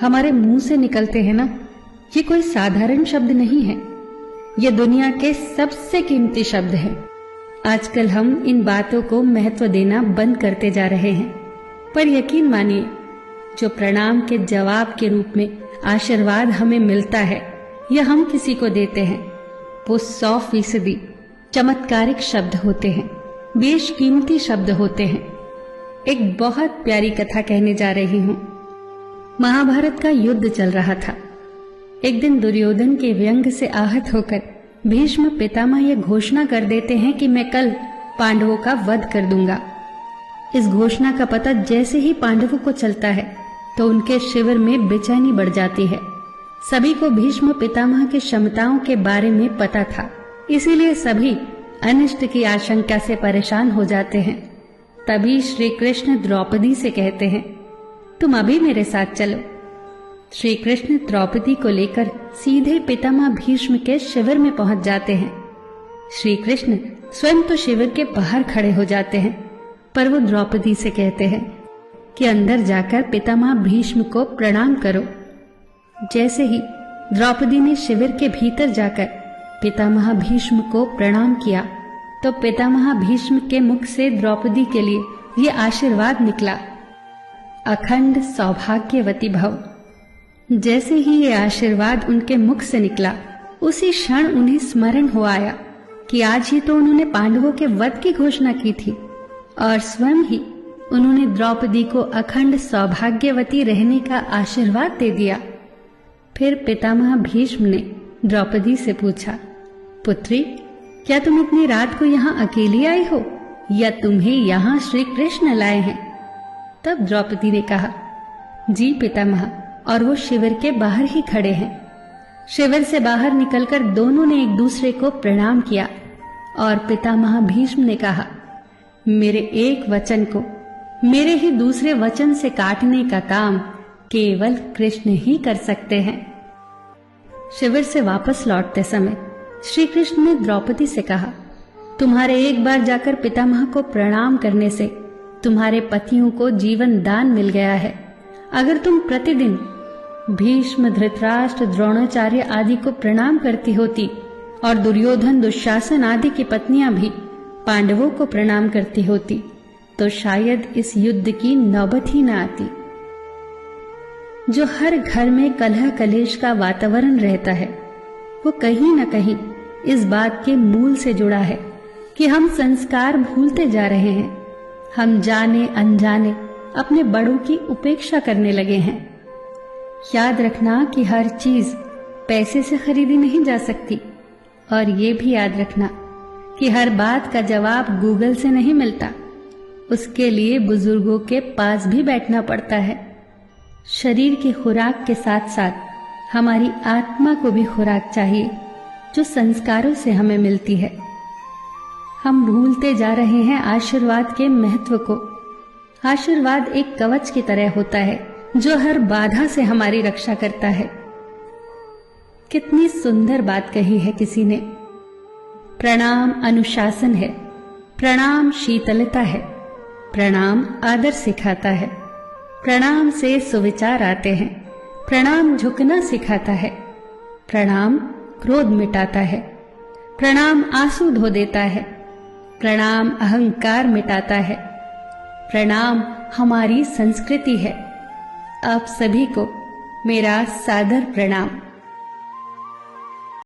हमारे मुंह से निकलते हैं ना, ये कोई साधारण शब्द नहीं है। ये दुनिया के सबसे कीमती शब्द हैं। आजकल हम इन बातों को महत्व देना बंद करते जा रहे हैं, पर यकीन मानिए, जो प्रणाम के जवाब के रूप में आशीर्वाद हमें मिलता है या हम किसी को देते हैं, वो 100% चमत्कारिक शब्द होते हैं, बेशकीमती शब्द होते हैं। एक बहुत प्यारी कथा कहने जा रही हूं। महाभारत का युद्ध चल रहा था। एक दिन दुर्योधन के व्यंग से आहत होकर भीष्म पितामह यह घोषणा कर देते हैं कि मैं कल पांडवों का वध कर दूंगा। इस घोषणा का पता जैसे ही पांडवों को चलता है तो उनके शिविर में बेचैनी बढ़ जाती है। सभी को भीष्म पितामह की क्षमताओं के बारे में पता था, इसीलिए सभी अनिष्ट की आशंका से परेशान हो जाते हैं। तभी श्री कृष्ण द्रौपदी से कहते हैं, तुम अभी मेरे साथ चलो। श्री कृष्ण द्रौपदी को लेकर सीधे पितामह भीष्म के शिविर में पहुंच जाते हैं। श्री कृष्ण स्वयं तो शिविर के बाहर खड़े हो जाते हैं, पर वो द्रौपदी से कहते हैं कि अंदर जाकर पितामह भीष्म को प्रणाम करो। जैसे ही द्रौपदी ने शिविर के भीतर जाकर पितामह भीष्म को प्रणाम किया तो पितामह भीष्म के मुख से द्रौपदी के लिए ये आशीर्वाद निकला, अखंड सौभाग्यवती भव। जैसे ही ये आशीर्वाद उनके मुख से निकला, उसी क्षण उन्हें स्मरण हो आया कि आज ही तो उन्होंने पांडवों के वध की घोषणा की थी और स्वयं ही उन्होंने द्रौपदी को अखंड सौभाग्यवती रहने का आशीर्वाद दे दिया। फिर पितामह भीष्म ने द्रौपदी से पूछा, पुत्री, क्या तुम इतनी रात को यहाँ अकेली आई हो या तुम्हें यहाँ श्री कृष्ण लाए हैं? तब द्रौपदी ने कहा, जी पितामह, और वो शिविर के बाहर ही खड़े हैं। शिविर से बाहर निकलकर दोनों ने एक दूसरे को प्रणाम किया और पितामह भीष्म ने कहा, मेरे एक वचन को मेरे ही दूसरे वचन से काटने का काम केवल कृष्ण ही कर सकते हैं। शिविर से वापस लौटते समय श्री कृष्ण ने द्रौपदी से कहा, तुम्हारे एक बार जाकर पितामह को प्रणाम करने से तुम्हारे पतियों को जीवन दान मिल गया है। अगर तुम प्रतिदिन भीष्म, धृतराष्ट्र, द्रोणाचार्य आदि को प्रणाम करती होती और दुर्योधन, दुशासन आदि की पत्नियां भी पांडवों को प्रणाम करती होती तो शायद इस युद्ध की नौबत ही न आती। जो हर घर में कलह कलेश का वातावरण रहता है, वो कहीं न कहीं इस बात के मूल से जुड़ा है कि हम संस्कार भूलते जा रहे हैं। हम जाने अनजाने अपने बड़ों की उपेक्षा करने लगे हैं। याद रखना कि हर चीज पैसे से खरीदी नहीं जा सकती, और ये भी याद रखना कि हर बात का जवाब गूगल से नहीं मिलता। उसके लिए बुजुर्गों के पास भी बैठना पड़ता है। शरीर की खुराक के साथ साथ हमारी आत्मा को भी खुराक चाहिए, जो संस्कारों से हमें मिलती है। हम भूलते जा रहे हैं आशीर्वाद के महत्व को। आशीर्वाद एक कवच की तरह होता है जो हर बाधा से हमारी रक्षा करता है। कितनी सुंदर बात कही है किसी ने। प्रणाम अनुशासन है, प्रणाम शीतलता है, प्रणाम आदर सिखाता है, प्रणाम से सुविचार आते हैं, प्रणाम झुकना सिखाता है, प्रणाम क्रोध मिटाता है, प्रणाम आंसू धो देता है, प्रणाम अहंकार मिटाता है, प्रणाम हमारी संस्कृति है। आप सभी को मेरा सादर प्रणाम।